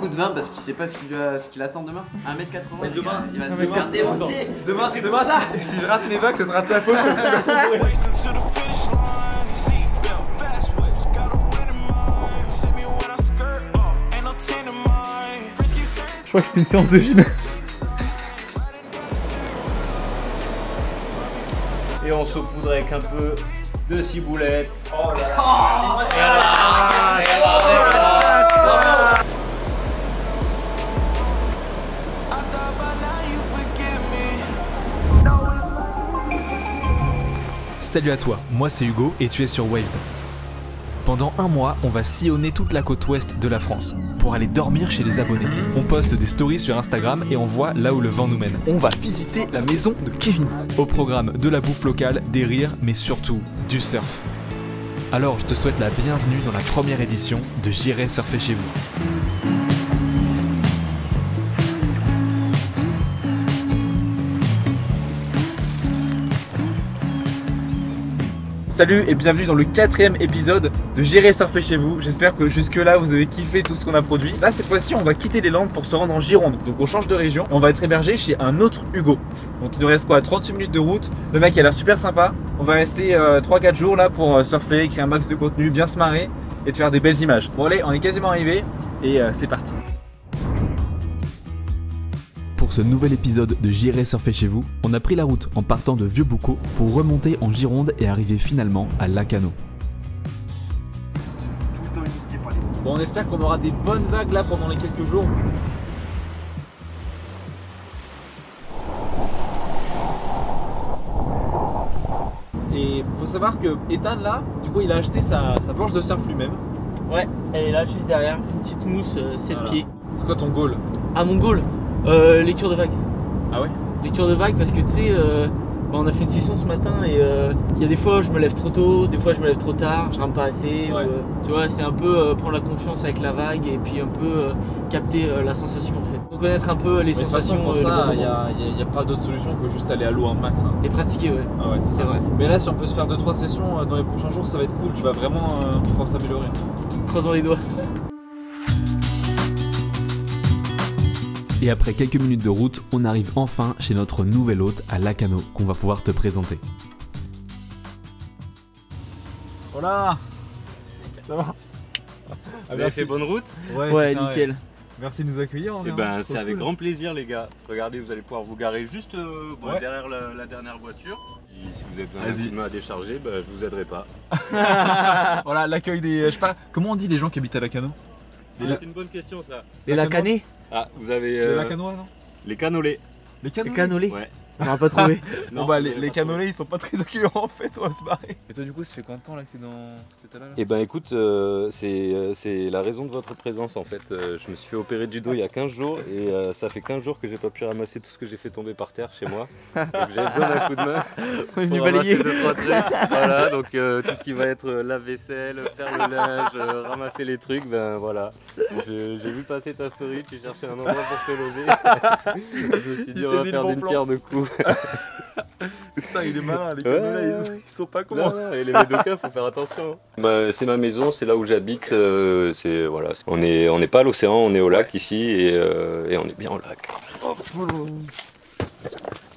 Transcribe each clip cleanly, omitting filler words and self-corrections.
beaucoup de vin parce qu'il sait pas ce qu'il attend demain. 1m80. Mais demain, il va se faire démonter. Demain, si je rate mes vagues, ça sera de sa faute parce qu'il va trop bourré. Je crois que c'était une séance de gym. Et on saupoudre avec un peu de ciboulette. Oh là là. Salut à toi, moi c'est Hugo et tu es sur Waved. Pendant un mois, on va sillonner toute la côte ouest de la France pour aller dormir chez les abonnés. On poste des stories sur Instagram et on voit là où le vent nous mène. On va visiter la maison de Kevin. Au programme de la bouffe locale, des rires, mais surtout du surf. Alors je te souhaite la bienvenue dans la première édition de J'irai surfer chez vous. Salut et bienvenue dans le 4e épisode de J'irai surfer chez vous. J'espère que jusque là vous avez kiffé tout ce qu'on a produit. Là cette fois-ci on va quitter les Landes pour se rendre en Gironde. Donc on change de région. On va être hébergé chez un autre Hugo. Donc il nous reste quoi, 38 minutes de route. Le mec a l'air super sympa. On va rester 3-4 jours là pour surfer, créer un max de contenu, bien se marrer et te faire des belles images. Bon allez, on est quasiment arrivé et c'est parti. Pour ce nouvel épisode de J'irai surfer chez vous, on a pris la route en partant de Vieux-Boucau pour remonter en Gironde et arriver finalement à Lacanau. Bon on espère qu'on aura des bonnes vagues là pendant les quelques jours. Et faut savoir que Ethan là, du coup il a acheté sa planche de surf lui-même. Ouais, elle est là juste derrière, une petite mousse 7 Voilà. pieds. C'est quoi ton goal? Ah mon goal, lecture de vagues. Ah ouais? Lecture de vagues parce que tu sais, on a fait une session ce matin et il y a des fois je me lève trop tôt, des fois je me lève trop tard, je rame pas assez. Ouais. Tu vois, c'est un peu prendre la confiance avec la vague et puis un peu capter la sensation en fait. Faut connaître un peu les Mais de toute façon, sensations. pour ça, il n'y a pas d'autre solution que juste aller à l'eau un max. Hein. Et pratiquer, ouais. Ah ouais, C'est vrai. Mais là, si on peut se faire 2-3 sessions dans les prochains jours, ça va être cool. Tu vas vraiment pouvoir t'améliorer. Creusons les doigts. Et après quelques minutes de route, on arrive enfin chez notre nouvel hôte à Lacanau qu'on va pouvoir te présenter. Voilà. Ça va? Vous avez fait bonne route? Ouais, putain, nickel. ouais. Merci de nous accueillir. Et ben c'est avec grand plaisir les gars. Regardez, vous allez pouvoir vous garer juste derrière la dernière voiture. Et si vous avez besoin d'un coup de main à décharger, ben, je vous aiderai pas. Voilà, l'accueil des... Je sais pas, comment on dit les gens qui habitent à Lacanau? C'est une bonne question ça. Les lacanés? Ah, vous avez Les Lacanois, non? les canolés. Les Les canolés? canolés? Ouais. On va pas trouvé. Bon bah les canolés ils sont pas très accueillants en fait, on va se barrer. Et toi du coup ça fait combien de temps là que t'es dans cet état là? Et ben écoute, c'est la raison de votre présence en fait. Je me suis fait opérer du dos il y a 15 jours et ça fait 15 jours que j'ai pas pu ramasser tout ce que j'ai fait tomber par terre chez moi. Donc j'ai besoin d'un coup de main pour ramasser 2-3 trucs. Voilà, donc tout ce qui va être lave-vaisselle, faire le linge, ramasser les trucs, ben voilà. J'ai vu passer ta story, tu cherchais un endroit pour te lever. Je me suis dit on va faire d'une pierre deux coups. Putain il est malin, les canolés ils sont pas comment. Non, et les médocains faut faire attention. Bah, c'est ma maison, c'est là où j'habite. Voilà, on n'est pas à l'océan, on est au lac ici et on est bien au lac.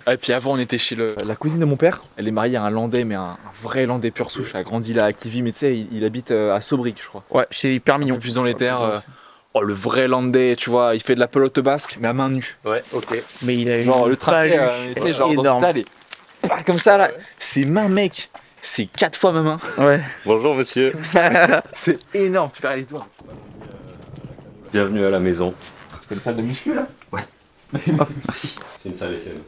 Ah, et puis avant on était chez la cousine de mon père. Elle est mariée à un Landais mais un vrai Landais pure souche. Elle a grandi là à Kivy mais tu sais il habite à Saubric je crois. Ouais, c'est hyper mignon. Plus dans les terres. Oh le vrai Landais tu vois, il fait de la pelote basque mais à main nue. Ouais, ok. Mais il a Genre une le trajet, paluche tu sais genre dans énorme. cette salle et comme ça là, c'est main mec, c'est 4 fois ma main. Ouais. Bonjour monsieur. C'est énorme, tu verras les doigts. Bienvenue à la maison. C'est une salle de muscu là? Ouais. Merci. C'est une salle SM.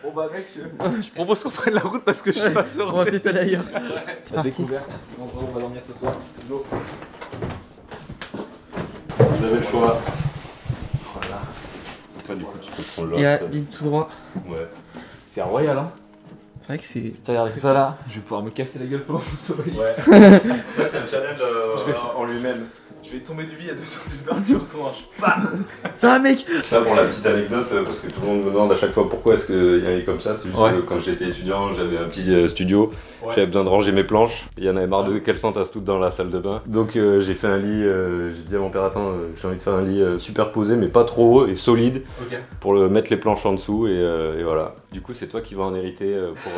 Bon bah mec, je propose qu'on prenne la route parce que je suis pas sûr. On va faire ça d'ailleurs. La découverte, l'endroit où on va dormir ce soir. L'eau. Vous avez le choix. Voilà. Toi du coup tu peux prendre Il y a l'autre. ligne tout droit. Ouais. C'est royal hein. C'est vrai que c'est. Tu regardes ça là, je vais pouvoir me casser la gueule pendant le soleil. Ouais. Ça c'est un challenge en lui-même. Je vais tomber du lit à 210 barres du retour. C'est un mec. Ça pour la petite anecdote, parce que tout le monde me demande à chaque fois pourquoi est-ce qu'il y a eu comme ça, c'est juste que quand j'étais étudiant, j'avais un petit studio, j'avais besoin de ranger mes planches, il y en avait marre de qu'elles s'entassent toutes dans la salle de bain. Donc j'ai fait un lit, j'ai dit à mon père attends, j'ai envie de faire un lit superposé mais pas trop haut et solide pour mettre les planches en dessous et voilà. Du coup c'est toi qui vas en hériter pour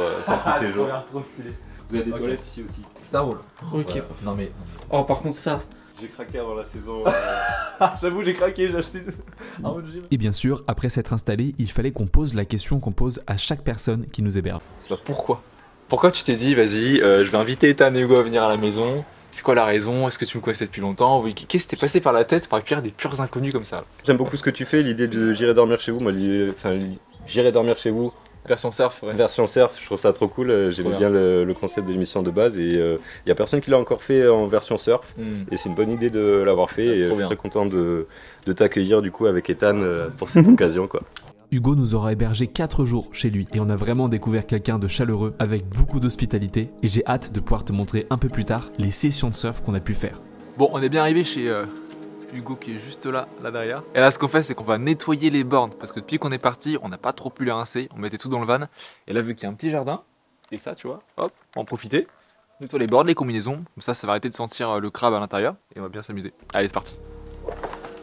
6 séjours. Trop stylé. Vous avez des toilettes ici aussi. Ça roule. Ok. Voilà. Non mais... Oh, par contre, ça. J'ai craqué avant la saison. J'avoue j'ai craqué, j'ai acheté un autre gym. Et bien sûr, après s'être installé, il fallait qu'on pose la question qu'on pose à chaque personne qui nous héberge. Pourquoi tu t'es dit vas-y, je vais inviter Ethan et Hugo à venir à la maison? C'est quoi la raison? Est-ce que tu me connaissais depuis longtemps? Oui. Qu'est-ce qui t'est passé par la tête pour accueillir des purs inconnus comme ça? J'aime beaucoup ce que tu fais, l'idée de j'irai dormir chez vous. Moi, j'irai dormir chez vous. Version surf, ouais. Version surf, je trouve ça trop cool. J'aimais bien le concept de l'émission de base et il n'y a personne qui l'a encore fait en version surf. Et c'est une bonne idée de l'avoir fait et je suis très content de t'accueillir du coup avec Ethan pour cette occasion quoi. Hugo nous aura hébergé 4 jours chez lui et on a vraiment découvert quelqu'un de chaleureux avec beaucoup d'hospitalité et j'ai hâte de pouvoir te montrer un peu plus tard les sessions de surf qu'on a pu faire. Bon, on est bien arrivé chez Hugo qui est juste là derrière. Et là ce qu'on fait c'est qu'on va nettoyer les bornes parce que depuis qu'on est parti on n'a pas trop pu les rincer, on mettait tout dans le van. Et là vu qu'il y a un petit jardin, et ça tu vois, hop, on va en profiter. Nettoie les bornes, les combinaisons, comme ça va arrêter de sentir le crabe à l'intérieur et on va bien s'amuser. Allez c'est parti.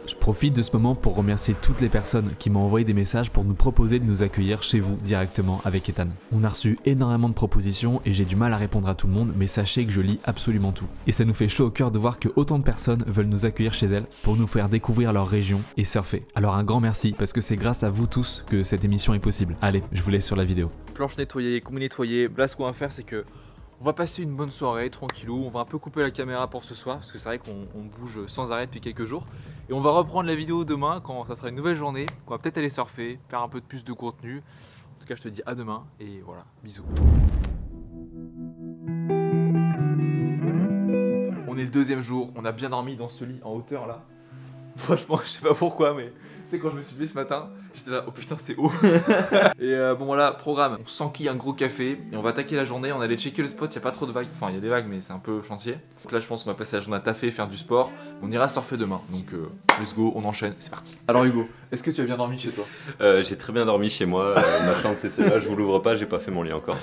Je profite de ce moment pour remercier toutes les personnes qui m'ont envoyé des messages pour nous proposer de nous accueillir chez vous directement avec Ethan. On a reçu énormément de propositions et j'ai du mal à répondre à tout le monde, mais sachez que je lis absolument tout. Et ça nous fait chaud au cœur de voir que autant de personnes veulent nous accueillir chez elles pour nous faire découvrir leur région et surfer. Alors un grand merci parce que c'est grâce à vous tous que cette émission est possible. Allez, je vous laisse sur la vidéo. Planche nettoyée, combi nettoyée. Là ce qu'on va faire c'est que on va passer une bonne soirée, tranquillou. On va un peu couper la caméra pour ce soir parce que c'est vrai qu'on bouge sans arrêt depuis quelques jours. Et on va reprendre la vidéo demain quand ça sera une nouvelle journée. On va peut-être aller surfer, faire un peu de plus de contenu. En tout cas, je te dis à demain et voilà, bisous. On est le deuxième jour, on a bien dormi dans ce lit en hauteur là. Franchement, je sais pas pourquoi, mais c'est quand je me suis levé ce matin, j'étais là, oh putain, c'est haut. Et bon, voilà, programme. On s'enquille un gros café et on va attaquer la journée. On allait checker le spot, il n'y a pas trop de vagues. Enfin, il y a des vagues, mais c'est un peu chantier. Donc là, je pense qu'on va passer la journée à taffer, faire du sport. On ira surfer demain. Donc, let's go, on enchaîne, c'est parti. Alors, Hugo, est-ce que tu as bien dormi chez toi? J'ai très bien dormi chez moi. Ma chambre, c'est celle-là. Je vous l'ouvre pas, j'ai pas fait mon lit encore.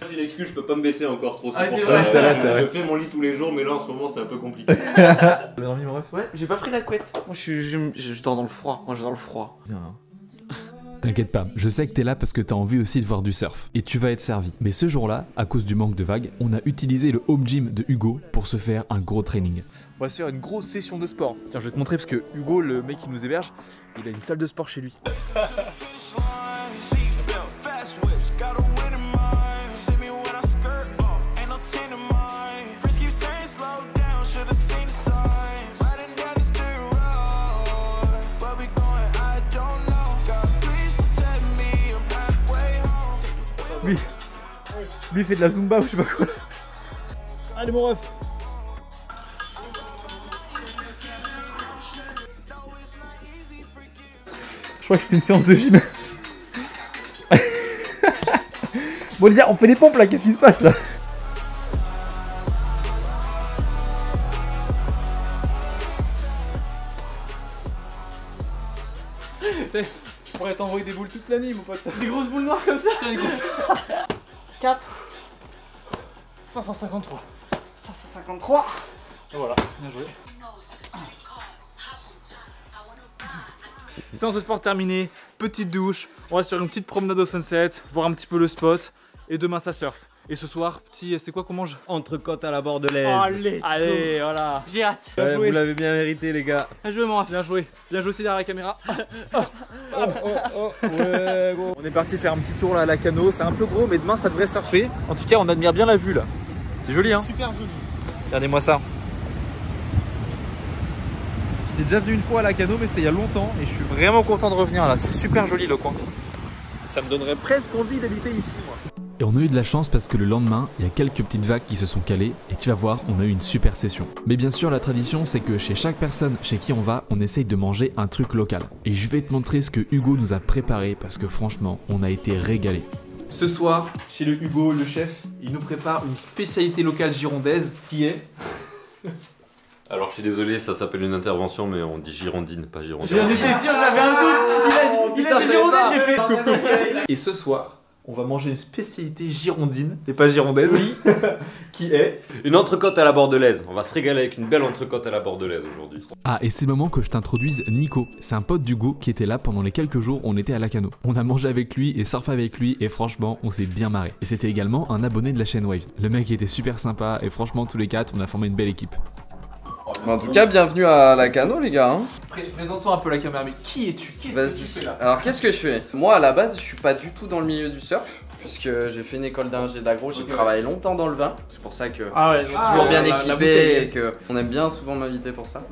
J'ai l'excuse, je peux pas me baisser encore trop. C'est pour ça. Je fais mon lit tous les jours, mais là, en ce moment, c'est un peu compliqué. T'as dormi, mon ref? Ouais, j'ai pas pris la couette. Moi, je dors dans le froid. Moi, j'adore le froid. Bien, hein. T'inquiète pas, je sais que t'es là parce que t'as envie aussi de voir du surf et tu vas être servi. Mais ce jour-là, à cause du manque de vagues, on a utilisé le home gym de Hugo pour se faire un gros training. On va se faire une grosse session de sport. Tiens, je vais te montrer parce que Hugo, le mec qui nous héberge, il a une salle de sport chez lui. Lui fait de la zumba ou je sais pas quoi. Allez mon ref. Je crois que c'était une séance de gym. Bon les gars, on fait les pompes là, qu'est-ce qui se passe là? On pourrait t'envoyer des boules toute la nuit mon pote. Des grosses boules noires comme ça. Tiens les grosses. 4 553. 553. Voilà, bien joué. Séance de sport terminée, petite douche, on va sur une petite promenade au sunset, voir un petit peu le spot, et demain ça surfe. Et ce soir, petit, c'est quoi qu'on mange? Entrecôte à la bordelaise. Allez, voilà. J'ai hâte. Bien joué. Vous l'avez bien mérité les gars. Bien joué mon ref. Bien joué. Bien joué aussi derrière la caméra. Ouais, gros. On est parti faire un petit tour là à la Cano, c'est un peu gros mais demain ça devrait surfer. En tout cas on admire bien la vue là. C'est joli hein. Super joli. Regardez-moi ça. J'étais déjà venu une fois à la Cano mais c'était il y a longtemps et je suis vraiment content de revenir là. C'est super joli le coin. Ça me donnerait presque envie d'habiter ici moi. Et on a eu de la chance parce que le lendemain, il y a quelques petites vagues qui se sont calées et tu vas voir, on a eu une super session. Mais bien sûr, la tradition, c'est que chez chaque personne chez qui on va, on essaye de manger un truc local. Et je vais te montrer ce que Hugo nous a préparé parce que franchement, on a été régalés. Ce soir, chez le Hugo, le chef, il nous prépare une spécialité locale girondaise qui est Alors je suis désolé, ça s'appelle une intervention, mais on dit girondine, pas girondine. J'étais sûr, j'avais un doute. Il a dit girondine, j'ai fait. Et ce soir, on va manger une spécialité girondine, et pas girondaise, qui est Une entrecôte à la bordelaise. On va se régaler avec une belle entrecôte à la bordelaise aujourd'hui. Ah, et c'est le moment que je t'introduise Nico. C'est un pote d'Hugo qui était là pendant les quelques jours où on était à Lacano. On a mangé avec lui et surfé avec lui et franchement, on s'est bien marré. Et c'était également un abonné de la chaîne Waved. Le mec était super sympa et franchement, tous les quatre, on a formé une belle équipe. En tout cas, bienvenue à Lacano, les gars. Hein. Présente-toi un peu la caméra, mais qui es-tu? Qu'est-ce que tu fais là? Alors, qu'est-ce que je fais? Moi, à la base, je suis pas du tout dans le milieu du surf, puisque j'ai fait une école d'ingé d'agro, j'ai travaillé longtemps dans le vin. C'est pour ça que je suis toujours bien équipé et qu'on aime bien souvent m'inviter pour ça.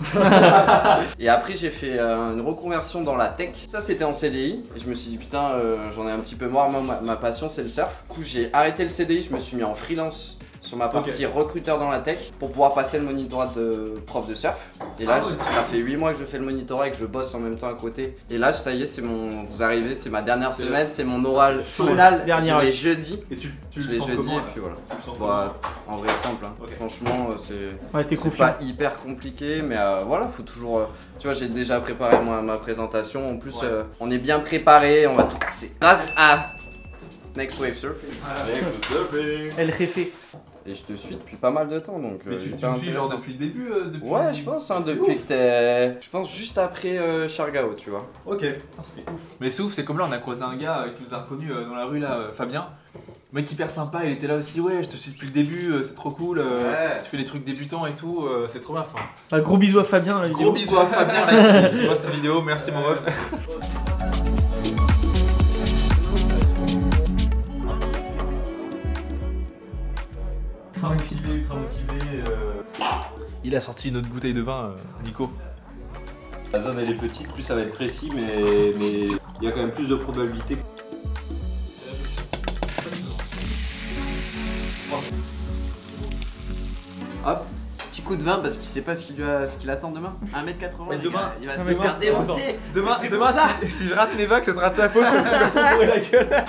Et après, j'ai fait une reconversion dans la tech. Ça, c'était en CDI. Et je me suis dit, putain, j'en ai un petit peu marre. Moi, ma passion, c'est le surf. Du coup, j'ai arrêté le CDI, je me suis mis en freelance sur ma partie recruteur dans la tech pour pouvoir passer le monitorat de prof de surf. Et là, ça fait 8 mois que je fais le monitorat et que je bosse en même temps à côté. Et là, ça y est, c'est mon. Vous arrivez, c'est ma dernière semaine, c'est mon oral final. Je l'ai jeudi. Et tu je l'ai jeudi et puis voilà. Bah, en vrai, simple. Hein. Franchement, c'est pas hyper compliqué, mais voilà, faut toujours. Tu vois, j'ai déjà préparé ma présentation. En plus, on est bien préparé, on va tout casser. Grâce à Next Wave Surfing. Elle fait. Et je te suis depuis pas mal de temps donc. Mais tu me suis genre depuis le début Ouais, je pense, hein, depuis que t'es. Je pense juste après Chargao, tu vois. Ok, c'est ouf. Mais c'est ouf, c'est comme là, on a croisé un gars qui nous a reconnu dans la rue là, Fabien. Mec hyper sympa, il était là aussi, ouais, je te suis depuis le début, c'est trop cool, tu fais des trucs débutants et tout, c'est trop bien. Un gros bisou à Fabien la vidéo. Gros bisou à Fabien là, qui voit cette vidéo, merci mon ref. Ultra motivé. Il a sorti une autre bouteille de vin, Nico. La zone elle est petite, plus ça va être précis, mais il y a quand même plus de probabilité. Hop, petit coup de vin parce qu'il sait pas ce qu'il attend demain. 1m80. Et demain, il va se faire démonter. Demain, si je rate mes vagues, ça sera de sa faute parce qu'il va se bourrer la gueule.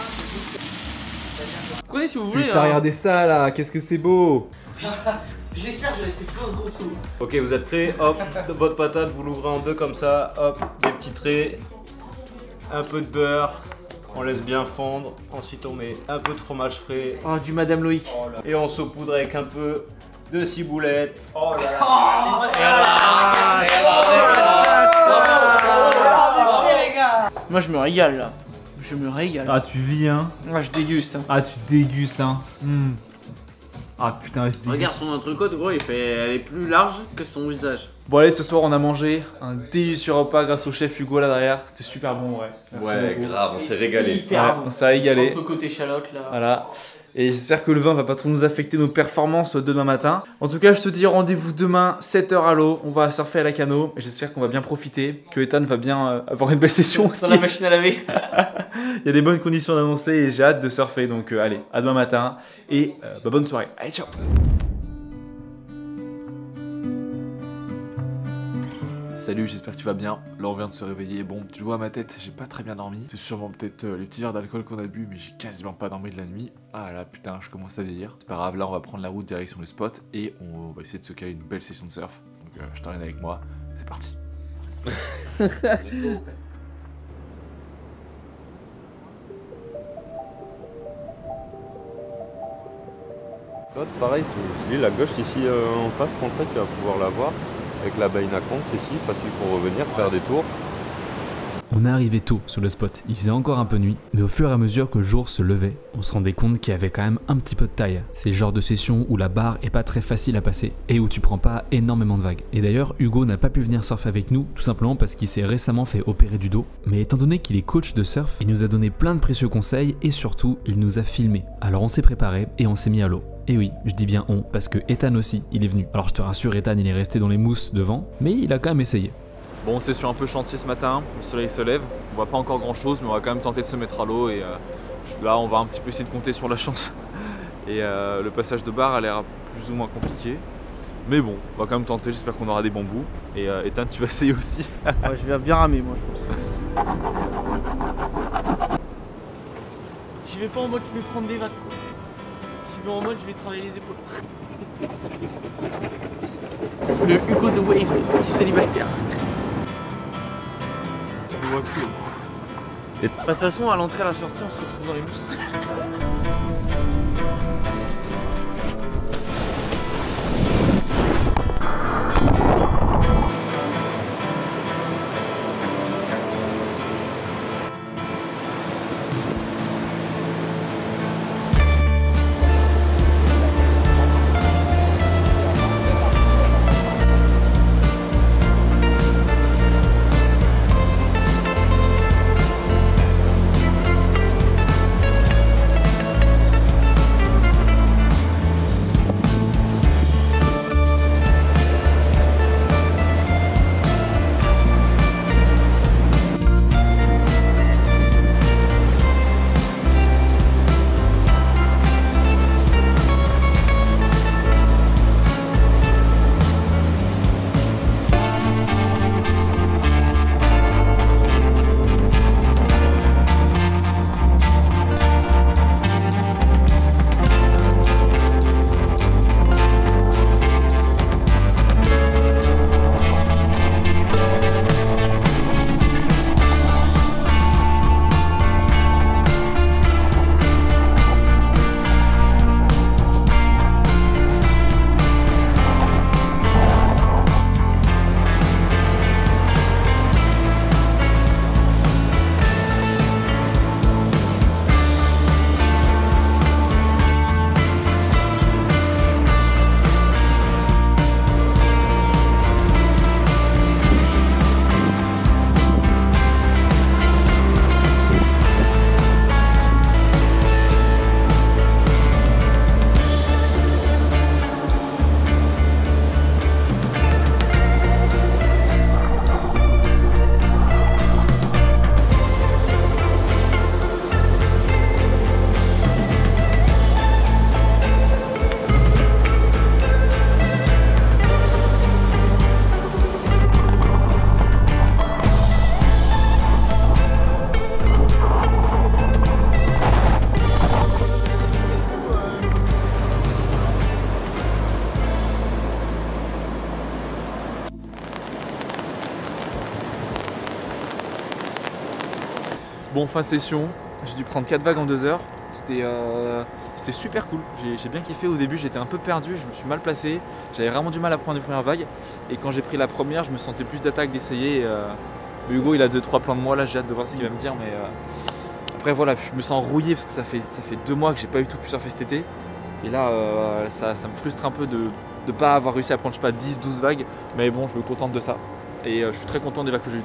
Prenez si vous voulez. Putain, regardez ça là, qu'est-ce que c'est beau. J'espère que je vais rester 15 secondes sous. Ok, vous êtes prêts? Hop, votre patate, vous l'ouvrez en deux comme ça. Hop, des petits traits. Un peu de beurre. On laisse bien fondre. Ensuite, on met un peu de fromage frais. Oh, du Madame Loïc. Et on saupoudre avec un peu de ciboulette. Oh là là. Bravo les gars. Moi je me régale là. Je me régale. Ah, tu vis hein. Moi je déguste. Hein. Ah, tu dégustes hein. Ah putain, vas-y. Regarde son entrecôte, gros, elle est plus large que son visage. Bon allez, ce soir on a mangé un délicieux repas grâce au chef Hugo là derrière. C'est super bon, ouais. Ouais, grave, on s'est régalé. On s'est régalé. Entre côté échalote là. Voilà. Et j'espère que le vin va pas trop nous affecter nos performances demain matin. En tout cas, je te dis rendez-vous demain 7h à l'eau. On va surfer à Lacano et j'espère qu'on va bien profiter, que Ethan va bien avoir une belle session aussi. Dans la machine à laver. Il y a des bonnes conditions d'annoncer et j'ai hâte de surfer. Donc allez, à demain matin et bonne soirée. Allez, ciao. Salut, j'espère que tu vas bien. Là, on vient de se réveiller. Bon, tu le vois à ma tête, j'ai pas très bien dormi. C'est sûrement peut-être les petits verres d'alcool qu'on a bu, mais j'ai quasiment pas dormi de la nuit. Ah là, putain, je commence à vieillir. C'est pas grave, là, on va prendre la route direction le spot et on va essayer de se caler une belle session de surf. Donc, je t'emmène avec moi. C'est parti. Toi, pareil, tu lis la gauche ici en face, comme ça, tu vas pouvoir la voir. Avec la baïne à compte ici, facile pour revenir, faire des tours. On est arrivé tôt sur le spot, il faisait encore un peu nuit, mais au fur et à mesure que le jour se levait, on se rendait compte qu'il y avait quand même un petit peu de taille. C'est le genre de session où la barre est pas très facile à passer et où tu prends pas énormément de vagues. Et d'ailleurs, Hugo n'a pas pu venir surfer avec nous, tout simplement parce qu'il s'est récemment fait opérer du dos. Mais étant donné qu'il est coach de surf, il nous a donné plein de précieux conseils et surtout, il nous a filmé. Alors on s'est préparé et on s'est mis à l'eau. Et oui, je dis bien on, parce que Ethan aussi, il est venu. Alors je te rassure, Ethan, il est resté dans les mousses devant, mais il a quand même essayé. Bon, c'est sur un peu chantier ce matin, le soleil se lève, on voit pas encore grand chose, mais on va quand même tenter de se mettre à l'eau et là on va un petit peu essayer de compter sur la chance. Et le passage de barre a l'air plus ou moins compliqué, mais bon, on va quand même tenter, j'espère qu'on aura des bambous. Et Ethan, tu vas essayer aussi. Ouais, je vais bien ramer moi je pense. J'y vais pas en mode je vais prendre des vagues quoi. J'y vais en mode je vais travailler les épaules. Le Hugo de Wave, célibataire. De toute façon, à l'entrée et à la sortie, on se retrouve dans les bus. Bon, fin de session, j'ai dû prendre 4 vagues en 2 heures. C'était super cool, j'ai bien kiffé. Au début j'étais un peu perdu, je me suis mal placé, j'avais vraiment du mal à prendre les premières vagues. Et quand j'ai pris la première, je me sentais plus d'attaque, d'essayer. Hugo il a 2-3 plans de moi là, j'ai hâte de voir ce qu'il va me dire. Mais après voilà, je me sens rouillé parce que ça fait 2 mois que j'ai pas du tout pu surfer cet été. Et là ça me frustre un peu de ne pas avoir réussi à prendre je sais pas 10-12 vagues. Mais bon, je me contente de ça. Et je suis très content des vagues que j'ai eues.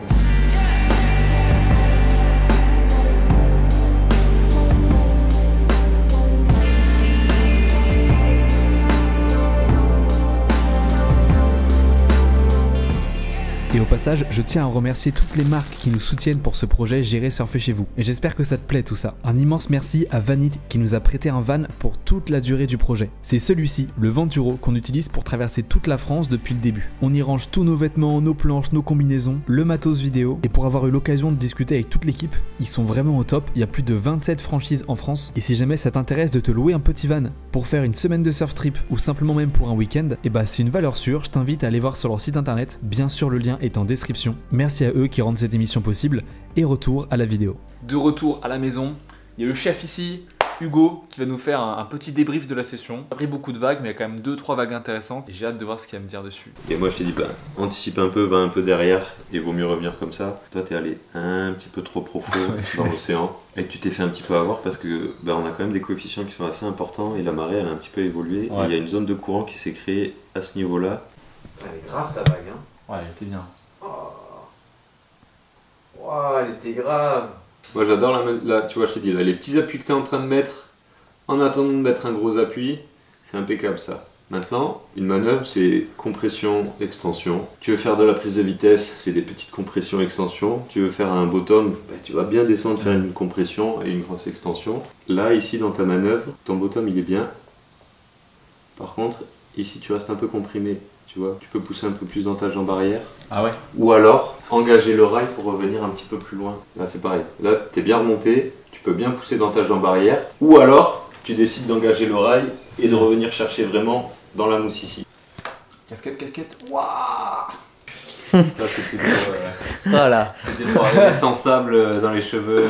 Et au passage, je tiens à remercier toutes les marques qui nous soutiennent pour ce projet J'irai surfer chez vous. Et j'espère que ça te plaît tout ça. Un immense merci à Vanit qui nous a prêté un van pour toute la durée du projet. C'est celui-ci, le Venturo, qu'on utilise pour traverser toute la France depuis le début. On y range tous nos vêtements, nos planches, nos combinaisons, le matos vidéo. Et pour avoir eu l'occasion de discuter avec toute l'équipe, ils sont vraiment au top. Il y a plus de 27 franchises en France. Et si jamais ça t'intéresse de te louer un petit van pour faire une semaine de surf trip ou simplement même pour un week-end, et bah c'est une valeur sûre. Je t'invite à aller voir sur leur site internet. Bien sûr, le lien est en description. Merci à eux qui rendent cette émission possible et retour à la vidéo. De retour à la maison, il y a le chef ici, Hugo, qui va nous faire un petit débrief de la session. J'ai pris beaucoup de vagues, mais il y a quand même 2-3 vagues intéressantes et j'ai hâte de voir ce qu'il va me dire dessus. Et moi je t'ai dit, bah, anticipe un peu, va un peu derrière et vaut mieux revenir comme ça. Toi t'es allé un petit peu trop profond dans l'océan et tu t'es fait un petit peu avoir parce que bah, on a quand même des coefficients qui sont assez importants et la marée elle a un petit peu évolué. Ouais. Et il y a une zone de courant qui s'est créée à ce niveau-là. Elle est grave ta vague, hein. Ouais, elle était bien. Oh, elle était grave. Moi j'adore tu vois, je t'ai dit, là, les petits appuis que tu es en train de mettre en attendant de mettre un gros appui, c'est impeccable ça. Maintenant, une manœuvre c'est compression, extension. Tu veux faire de la prise de vitesse, c'est des petites compressions, extensions. Tu veux faire un bottom, bah, tu vas bien descendre, faire une compression et une grosse extension. Là, ici dans ta manœuvre, ton bottom il est bien. Par contre, ici tu restes un peu comprimé. Tu vois, tu peux pousser un peu plus dans ta jambe arrière. Ah ouais. Ou alors, engager le rail pour revenir un petit peu plus loin. Là, c'est pareil. Là, tu es bien remonté, tu peux bien pousser dans ta jambe arrière. Ou alors, tu décides d'engager le rail et de revenir chercher vraiment dans la mousse ici. Casquette. Waouh. Ça c'était pour, Voilà. c'était pour arriver sans sable dans les cheveux.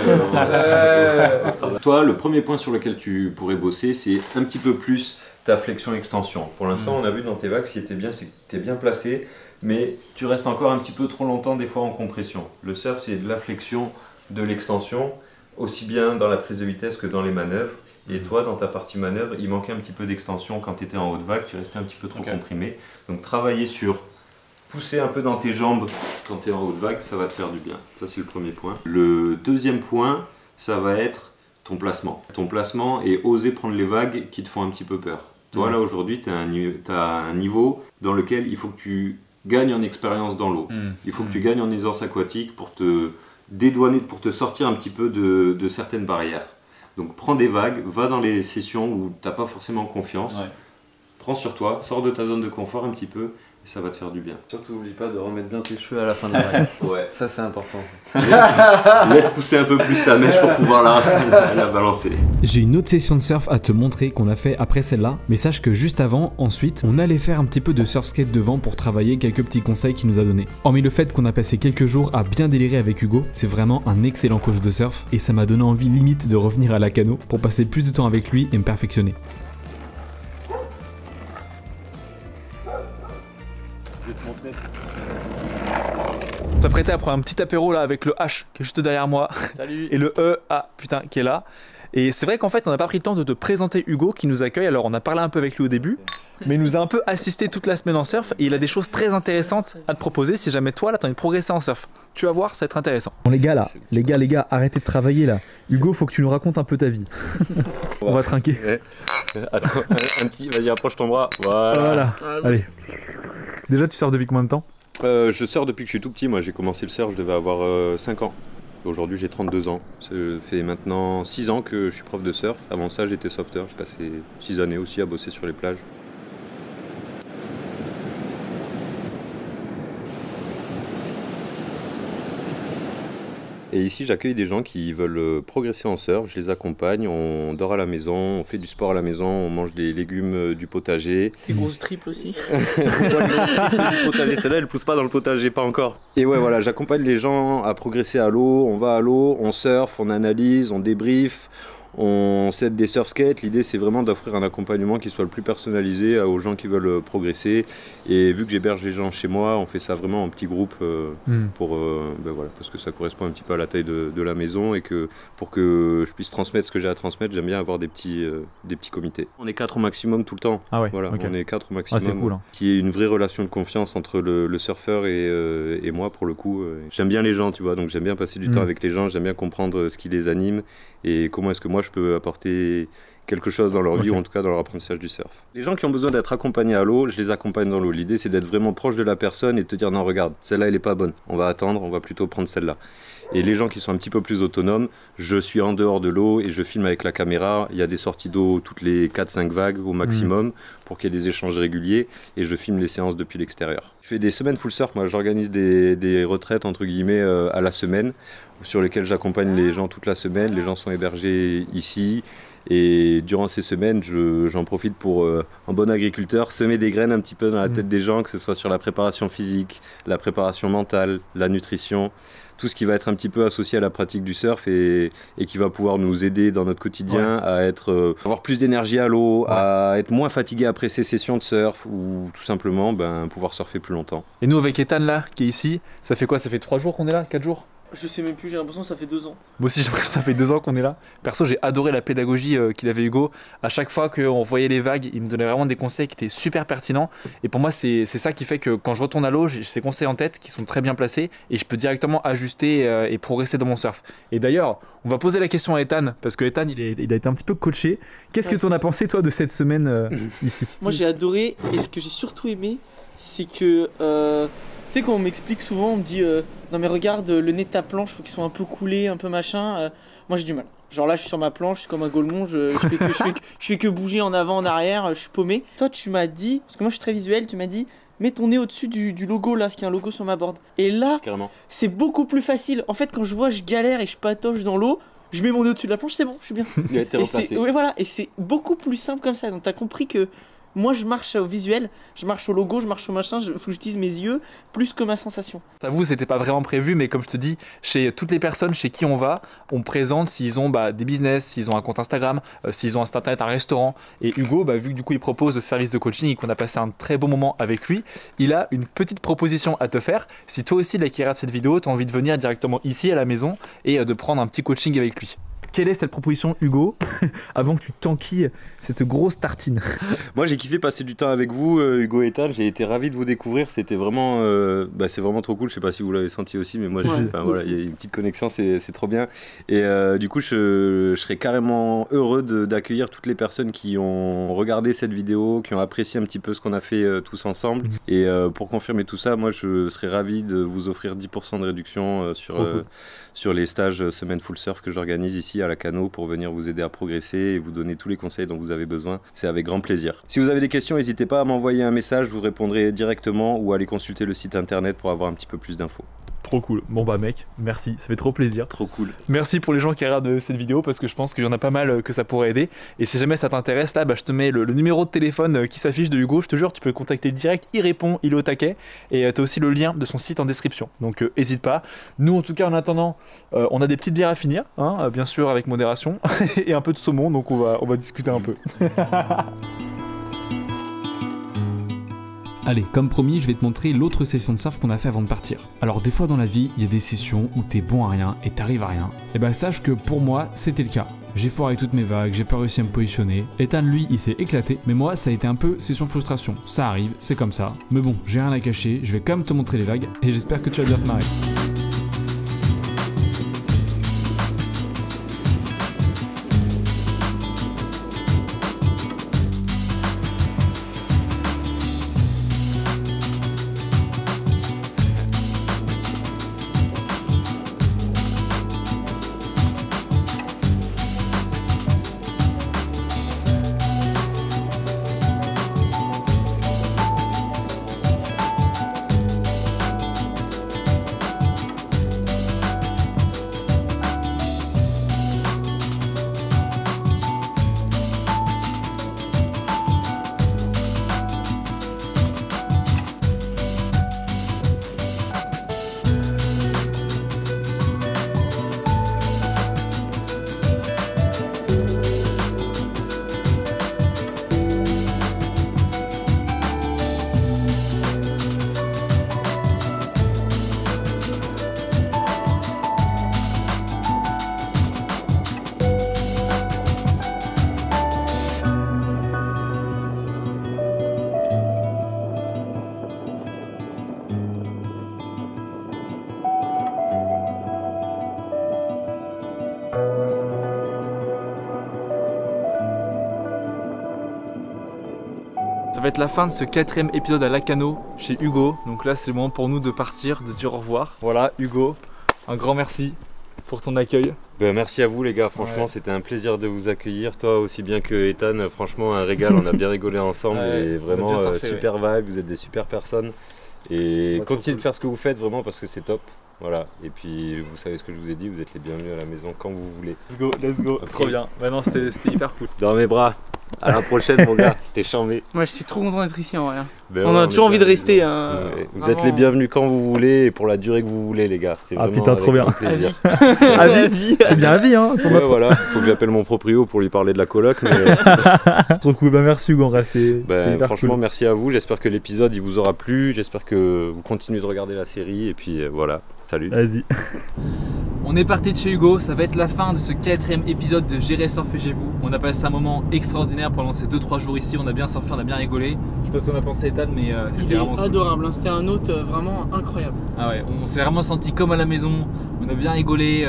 Toi, le premier point sur lequel tu pourrais bosser, c'est un petit peu plus ta flexion-extension. Pour l'instant, on a vu dans tes vagues, ce qui était bien, c'est que tu es bien placé, mais tu restes encore un petit peu trop longtemps des fois en compression. Le surf, c'est de la flexion, de l'extension, aussi bien dans la prise de vitesse que dans les manœuvres. Et toi, dans ta partie manœuvre, il manquait un petit peu d'extension quand tu étais en haute vague, tu restais un petit peu trop comprimé. Donc travailler sur pousser un peu dans tes jambes quand tu es en haute vague, ça va te faire du bien. Ça, c'est le premier point. Le deuxième point, ça va être ton placement. Ton placement et oser prendre les vagues qui te font un petit peu peur. Toi, là, aujourd'hui, tu as un niveau dans lequel il faut que tu gagnes en expérience dans l'eau. Il faut que tu gagnes en aisance aquatique pour te dédouaner, pour te sortir un petit peu de certaines barrières. Donc prends des vagues, va dans les sessions où tu n'as pas forcément confiance, prends sur toi, sors de ta zone de confort un petit peu et ça va te faire du bien. Surtout n'oublie pas de remettre bien tes cheveux à la fin de la vague. Ouais. Ça c'est important. Ça. Laisse pousser un peu plus ta mèche pour pouvoir la balancer. J'ai une autre session de surf à te montrer qu'on a fait après celle-là, mais sache que juste avant, ensuite, on allait faire un petit peu de surf skate devant pour travailler quelques petits conseils qu'il nous a donnés. Hormis le fait qu'on a passé quelques jours à bien délirer avec Hugo, c'est vraiment un excellent coach de surf et ça m'a donné envie limite de revenir à la cano pour passer plus de temps avec lui et me perfectionner. On s'apprêtait à prendre un petit apéro là avec le H qui est juste derrière moi. Salut. Et le E, ah putain, qui est là. Et c'est vrai qu'en fait on n'a pas pris le temps de te présenter Hugo qui nous accueille. Alors on a parlé un peu avec lui au début, mais il nous a un peu assisté toute la semaine en surf et il a des choses très intéressantes à te proposer si jamais toi là t'as envie de progresser en surf. Tu vas voir, ça va être intéressant. Bon les gars là, les gars, arrêtez de travailler là. Hugo, faut que tu nous racontes un peu ta vie. On va trinquer. Attends, un petit, vas-y approche ton bras. Voilà. Allez. Déjà tu surfes depuis combien de temps? Je surfe depuis que je suis tout petit. Moi j'ai commencé le surf, je devais avoir 5 ans. Aujourd'hui j'ai 32 ans. Ça fait maintenant 6 ans que je suis prof de surf. Avant ça j'étais sauveteur, j'ai passé 6 années aussi à bosser sur les plages. Et ici j'accueille des gens qui veulent progresser en surf, je les accompagne, on dort à la maison, on fait du sport à la maison, on mange des légumes du potager. Des grosses triples aussi. Du potager, celle-là elle pousse pas dans le potager, pas encore. Et ouais voilà, j'accompagne les gens à progresser à l'eau, on va à l'eau, on surfe, on analyse, on débrief. On s'aide des surf skates, l'idée c'est vraiment d'offrir un accompagnement qui soit le plus personnalisé aux gens qui veulent progresser. Et vu que j'héberge les gens chez moi, on fait ça vraiment en petit groupe pour, voilà, parce que ça correspond un petit peu à la taille de la maison et que pour que je puisse transmettre ce que j'ai à transmettre, j'aime bien avoir des petits comités. On est 4 au maximum tout le temps, voilà, okay. On est 4 au maximum, c'est cool, hein. Qui est une vraie relation de confiance entre le surfeur et moi pour le coup. J'aime bien les gens, tu vois, donc j'aime bien passer du temps avec les gens, j'aime bien comprendre ce qui les anime et comment est-ce que moi je peux apporter quelque chose dans leur vie ou en tout cas dans leur apprentissage du surf. Les gens qui ont besoin d'être accompagnés à l'eau, je les accompagne dans l'eau. L'idée c'est d'être vraiment proche de la personne et de te dire non regarde, celle-là elle est pas bonne, on va attendre, on va plutôt prendre celle-là. Et les gens qui sont un petit peu plus autonomes, je suis en dehors de l'eau et je filme avec la caméra. Il y a des sorties d'eau toutes les 4-5 vagues au maximum pour qu'il y ait des échanges réguliers et je filme les séances depuis l'extérieur. Je fais des semaines full surf, moi j'organise des retraites entre guillemets à la semaine sur lesquelles j'accompagne les gens toute la semaine. Les gens sont hébergés ici et durant ces semaines j'en profite pour, en bon agriculteur, semer des graines un petit peu dans la tête des gens, que ce soit sur la préparation physique, la préparation mentale, la nutrition, tout ce qui va être un petit peu associé à la pratique du surf et qui va pouvoir nous aider dans notre quotidien à avoir plus d'énergie à l'eau, à être moins fatigué après ces sessions de surf ou tout simplement pouvoir surfer plus longtemps. Et nous avec Ethan là, qui est ici, ça fait quoi? Ça fait 3 jours qu'on est là? 4 jours? Je sais même plus, j'ai l'impression que ça fait 2 ans. Moi aussi j'ai l'impression que ça fait 2 ans qu'on est là. Perso j'ai adoré la pédagogie qu'il avait Hugo. À chaque fois qu'on voyait les vagues, il me donnait vraiment des conseils qui étaient super pertinents. Et pour moi c'est ça qui fait que quand je retourne à l'eau, j'ai ces conseils en tête qui sont très bien placés et je peux directement ajuster et progresser dans mon surf. Et d'ailleurs, on va poser la question à Ethan, parce que Ethan il a été un petit peu coaché. Qu'est-ce que tu en as pensé toi de cette semaine ici? Moi j'ai adoré et ce que j'ai surtout aimé, c'est que... tu sais quand on m'explique souvent, on me dit non mais regarde le nez de ta planche, faut qu'il soit un peu coulé, un peu machin. Moi j'ai du mal. Genre là je suis sur ma planche, je suis comme un golemon, je fais que bouger en avant, en arrière, je suis paumé. Toi tu m'as dit, parce que moi je suis très visuel, tu m'as dit mets ton nez au-dessus du logo là, parce qu'il y a un logo sur ma board. Et là c'est beaucoup plus facile. En fait quand je vois je galère et je patauge dans l'eau, je mets mon nez au-dessus de la planche, c'est bon, je suis bien. T'es replacé. Ouais, voilà, et c'est beaucoup plus simple comme ça. Donc t'as compris que moi je marche au visuel, je marche au logo, je marche au machin, faut que j'utilise mes yeux plus que ma sensation. T'avoue, c'était pas vraiment prévu, mais comme je te dis, chez toutes les personnes chez qui on va, on présente s'ils ont des business, s'ils ont un compte Instagram, s'ils ont un site internet, un restaurant. Et Hugo, vu que du coup il propose le service de coaching et qu'on a passé un très bon moment avec lui, il a une petite proposition à te faire. Si toi aussi, là qui regarde cette vidéo, tu as envie de venir directement ici à la maison et de prendre un petit coaching avec lui. Quelle est cette proposition, Hugo, avant que tu t'enquilles cette grosse tartine? Moi, j'ai kiffé passer du temps avec vous, Hugo et Ethan. J'ai été ravi de vous découvrir. C'était vraiment, c'est vraiment trop cool. Je sais pas si vous l'avez senti aussi, mais moi, voilà, il y a une petite connexion, c'est trop bien. Et du coup, je serais carrément heureux d'accueillir toutes les personnes qui ont regardé cette vidéo, qui ont apprécié un petit peu ce qu'on a fait tous ensemble. Et pour confirmer tout ça, moi, je serais ravi de vous offrir 10% de réduction sur les stages semaine full surf que j'organise ici à la Cano pour venir vous aider à progresser et vous donner tous les conseils dont vous avez besoin. C'est avec grand plaisir. Si vous avez des questions, n'hésitez pas à m'envoyer un message, je vous répondrai directement ou à aller consulter le site internet pour avoir un petit peu plus d'infos. Trop cool. Bon mec, merci, ça fait trop plaisir. Trop cool. Merci pour les gens qui regardent cette vidéo parce que je pense qu'il y en a pas mal que ça pourrait aider. Et si jamais ça t'intéresse, là, je te mets le numéro de téléphone qui s'affiche de Hugo. Je te jure, tu peux le contacter direct, il répond, il est au taquet. Et tu as aussi le lien de son site en description. Donc n'hésite pas. Nous, en tout cas, en attendant, on a des petites bières à finir, hein, bien sûr, avec modération, et un peu de saumon. Donc on va discuter un peu. Allez, comme promis, je vais te montrer l'autre session de surf qu'on a fait avant de partir. Alors des fois dans la vie, il y a des sessions où t'es bon à rien et t'arrives à rien. Et sache que pour moi, c'était le cas. J'ai foiré toutes mes vagues, j'ai pas réussi à me positionner. Ethan, lui, il s'est éclaté, mais moi, ça a été un peu session frustration. Ça arrive, c'est comme ça. Mais bon, j'ai rien à cacher, je vais quand même te montrer les vagues et j'espère que tu vas bien te marrer. Ça va être la fin de ce 4e épisode à la Cano chez Hugo. Donc là c'est le moment pour nous de partir, de dire au revoir. Voilà Hugo, un grand merci pour ton accueil. Merci à vous les gars, franchement c'était un plaisir de vous accueillir. Toi aussi bien que Ethan, franchement un régal, on a bien rigolé ensemble et vraiment super vibe, vous êtes des super personnes. Et continuez de faire ce que vous faites vraiment parce que c'est top. Voilà, et puis vous savez ce que je vous ai dit, vous êtes les bienvenus à la maison quand vous voulez. Let's go, okay. Trop bien. Maintenant c'était hyper cool. Dans mes bras. À la prochaine mon gars, c'était chambé. Moi je suis trop content d'être ici en vrai. On a toujours envie de rester. Vous êtes les bienvenus quand vous voulez et pour la durée que vous voulez les gars. Ah putain trop bien. Plaisir. À vie. C'est bien à vie hein. Ouais, voilà, faut que j'appelle mon proprio pour lui parler de la coloc. Mais... trop cool, merci Hugo, franchement cool. Merci à vous, j'espère que l'épisode il vous aura plu, j'espère que vous continuez de regarder la série et puis voilà, salut. Vas-y. On est parti de chez Hugo, ça va être la fin de ce 4e épisode de Gérer Surfer chez vous. On a passé un moment extraordinaire pendant ces 2-3 jours ici, on a bien surfé, on a bien rigolé. Je sais pas ce qu'on a pensé Ethan, mais c'était vraiment adorable, cool. C'était un hôte vraiment incroyable. Ah ouais, on s'est vraiment senti comme à la maison, on a bien rigolé.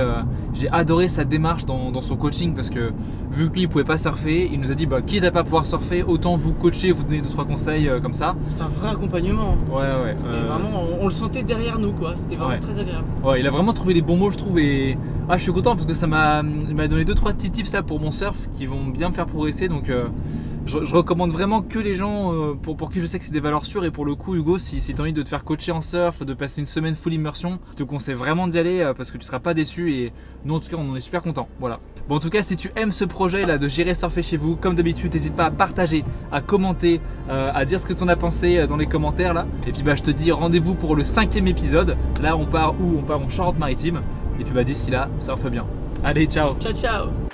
J'ai adoré sa démarche dans son coaching parce que vu que lui il pouvait pas surfer, il nous a dit quitte à pas pouvoir surfer, autant vous coacher, vous donner 2-3 conseils comme ça. C'était un vrai accompagnement. Ouais. C'était vraiment, on le sentait derrière nous quoi, c'était vraiment très agréable. Ouais, il a vraiment trouvé les bons mots je trouve et je suis content parce que il m'a donné 2-3 petits tips là pour mon surf qui vont bien me faire progresser donc Je recommande vraiment que les gens pour qui je sais que c'est des valeurs sûres. Et pour le coup, Hugo, si tu as envie de te faire coacher en surf, de passer une semaine full immersion, je te conseille vraiment d'y aller parce que tu seras pas déçu. Et nous, en tout cas, on en est super contents. Voilà. Bon, en tout cas, si tu aimes ce projet là de J'irai surfer chez vous, comme d'habitude, n'hésite pas à partager, à commenter, à dire ce que tu en as pensé dans les commentaires là. Et puis bah, je te dis rendez-vous pour le 5e épisode. Là, on part où? On part en Charente-Maritime. Et puis bah, d'ici là, surfe bien. Allez, ciao. Ciao, ciao.